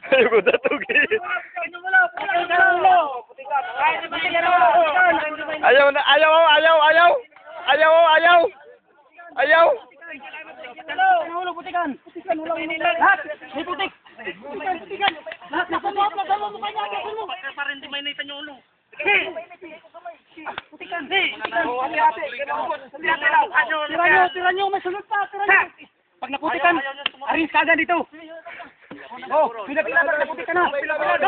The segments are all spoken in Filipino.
Ayaw ko natugi. Ayaw na, ayaw, ayaw, ayaw. Ayaw, ayaw. Ayaw. Ulo, putikan. Lahat, may putik. Putikan. Lahat, nasa mo mukha niya. Para hindi may naitan yung ulo. Putikan. Tira nyo, may sunod pa. Pag naputikan, arrange ka agad dito. Oh, pila-pila para naputikan na. Pila-pila.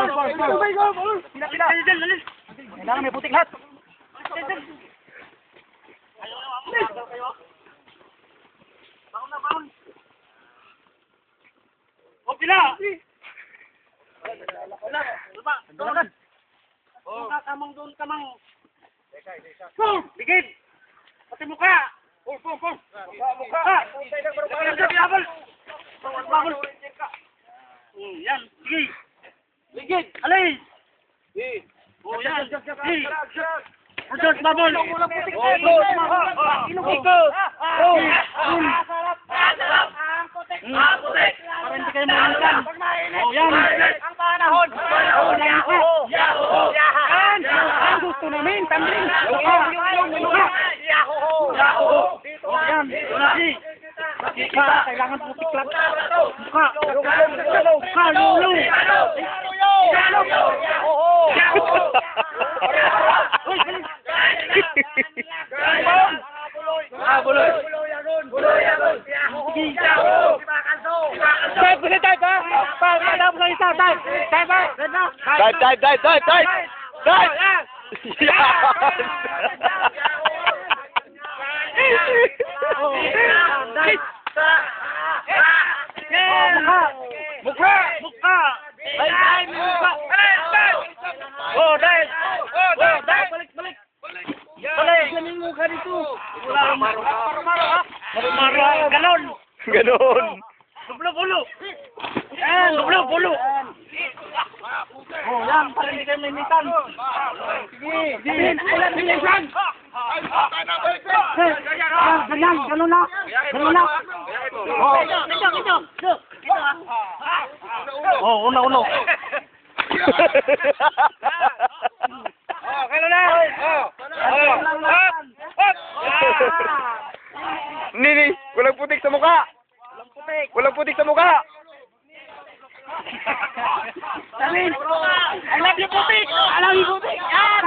Kailangan may putik lahat. Oh, pila! Wala. Oh, kamang doon, kamang. Bigid! Pati mukha! Mukha! Bakol! Yan, sige! Bigid! Alay! Oh, yan! George Babol! Para hindi kayo malutan. Oh, yan! Ang panahon! Yan! Ang gusto namin! Tambling! Oh, yan! Kailangan putik lang. Mukha! Lulong! Ganon. Dublo-bulo. Yan, dublo-bulo. Oh, yan, para hindi kayo mainitan. Sige. Ilan bilisan? Ganyan, ganun na. Oh, uno. Ganun na. Nini, walang putik sa mukha. Walang putik sa mukha. Samin, I love you putik. Yan.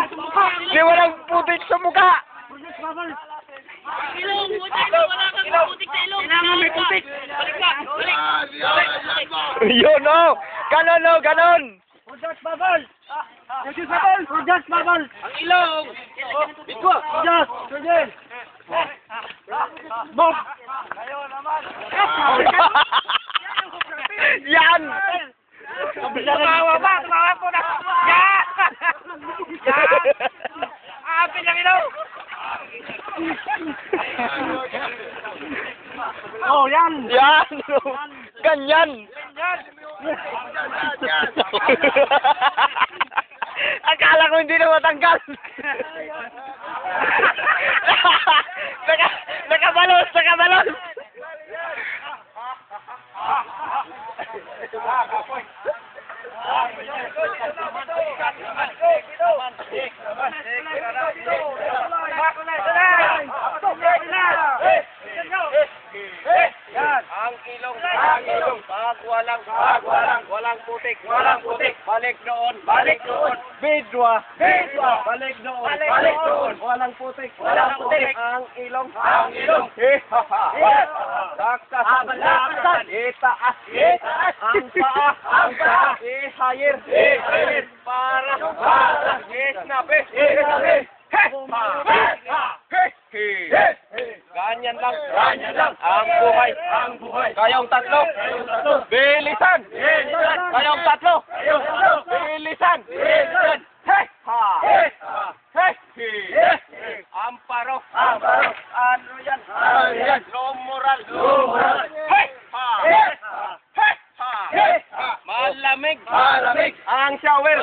Hindi, walang putik sa mukha. Ilong, wala kang putik sa ilong. Kailangan may putik. Balik. Yun, oh. Ganon, oh, ganon. George Babol. Ang ilong. George. Bob. Yan. Tumawa po na. Yan. Apin lang ilaw. Oh, yan. Yan. Ganyan. Akala ko hindi na matanggal. Nakabalos. Ang ilong. Pag walang putik. Balik doon. Bidwa. Balik doon. Walang putik. Ang ilong. Taktas. Itaas. Ang paa. Ihayir. Para. Isnabi. Ganyan lang. Ang buhay. Kayong tatlo. Bilisan. Kayong tatlo. Bilisan. Amparo. Ano yan? Low moral. Malamig. Ang shower.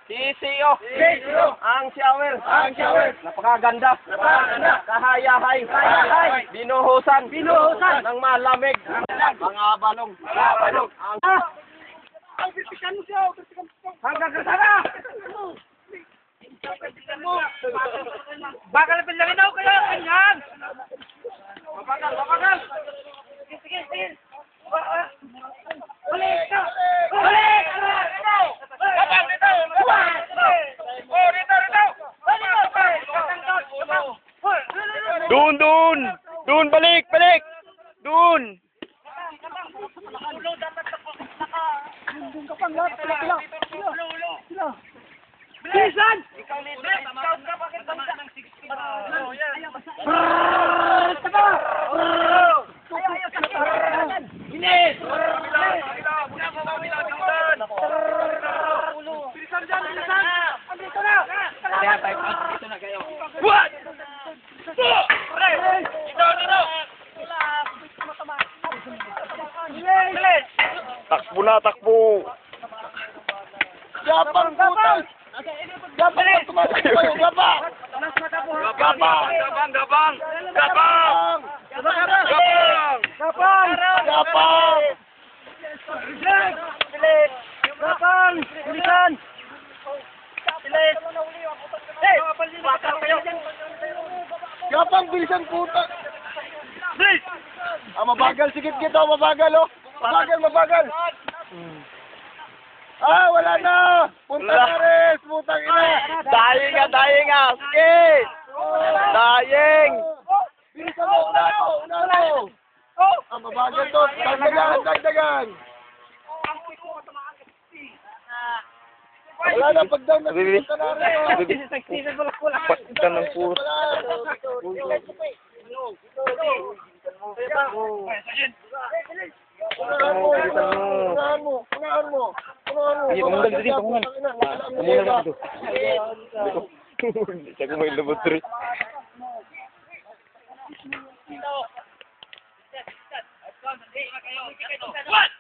TCO. Ang shower. Napakaganda. Kahayahay. Binuhusan. Ng malamig. Mga balong. Vertikan mo siya. Hanggang ka sana. Bakal na pinalinaw kayo. Ganyan. Babagal. Sige. Balik ka. Balik! Babang dito. Oh, dito. Doon, balik. Doon. Bilisan! Takbo. Gapang putas! Gapang! Tumasok kayo! Gapang! Bilisan! Gapang, bilisan puta! Mabagal, sigit-git oh, mabagal. Mabagal. Wala na! Punta na rin! Putang ina! Dying nga! Sige! Dying! Bilisan mo! Una mo! Mabagal to! Dagdagan! Wala na, pag-down na punta na rin! Punta ng puta! Unahan mo. Iya, pamundag dito, pamundag. Pamundag dito. Siya ko may lubot rin. What?